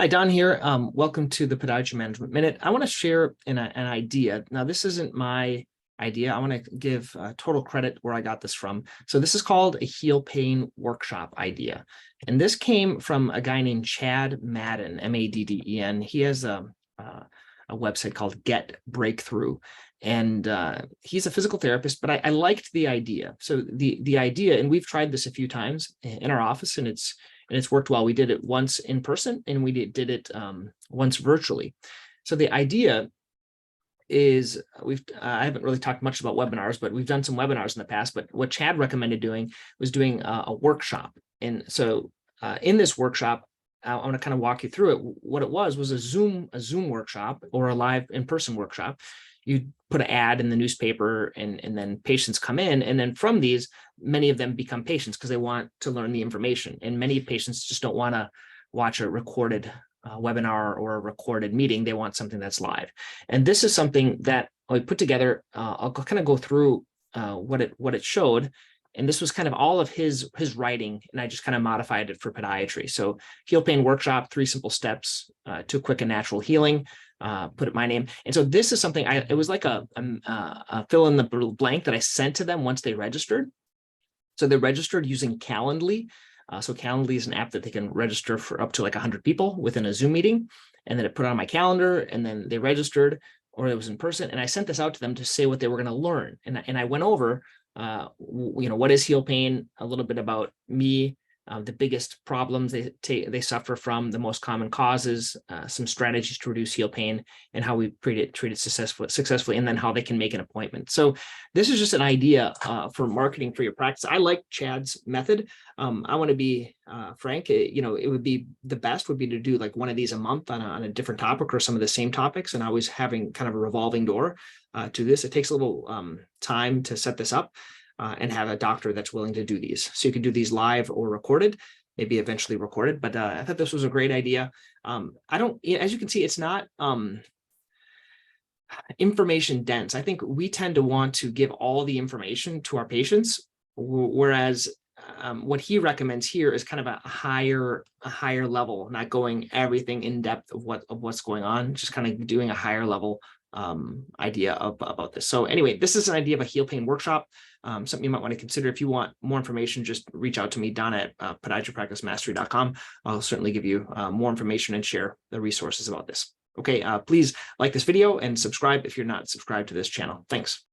Hi, Don here. Welcome to the Podiatry Management Minute. I want to share an idea. Now, this isn't my idea. I want to give total credit where I got this from. So this is called a heel pain workshop idea. And this came from a guy named Chad Madden, M-A-D-D-E-N. He has a website called Get Breakthrough. And he's a physical therapist, but I liked the idea. So the idea, and we've tried this a few times in our office, and it's worked well. We did it once in person and we did it once virtually. So the idea is I haven't really talked much about webinars, but we've done some webinars in the past. But what Chad recommended doing was doing a workshop. And so in this workshop, I want to kind of walk you through it. What it was a Zoom workshop or a live in-person workshop. You put an ad in the newspaper and then patients come in. And then from these, many of them become patients because they want to learn the information. And many patients just don't want to watch a recorded webinar or a recorded meeting. They want something that's live. And this is something that I put together. I'll kind of go through what it showed. And this was kind of all of his writing, and I just kind of modified it for podiatry. So heel pain workshop, 3 simple steps to quick and natural healing. Put my name. And so this is something it was like a fill in the blank that I sent to them once they registered. So they registered using Calendly. So Calendly is an app that they can register for up to like 100 people within a Zoom meeting. And then it put it on my calendar, and then they registered, or it was in person. And I sent this out to them to say what they were going to learn. And I went over, what is heel pain, a little bit about me, the biggest problems they suffer from, the most common causes, some strategies to reduce heel pain, and how we treat it successfully, and then how they can make an appointment. So this is just an idea for marketing for your practice. I like Chad's method. I want to be frank. It would be the best would be to do like one of these a month on a different topic or some of the same topics, and always having kind of a revolving door to this. It takes a little time to set this up. And have a doctor that's willing to do these. So you can do these live or recorded, maybe eventually recorded, but I thought this was a great idea. As you can see, it's not information dense. I think we tend to want to give all the information to our patients, whereas what he recommends here is kind of a higher level, not going everything in depth of what's going on, just kind of doing a higher level idea about this. So anyway, this is an idea of a heel pain workshop, something you might want to consider. If you want more information, just reach out to me, Don at podiatrypracticemastery.com. I'll certainly give you more information and share the resources about this. Okay, please like this video and subscribe if you're not subscribed to this channel. Thanks.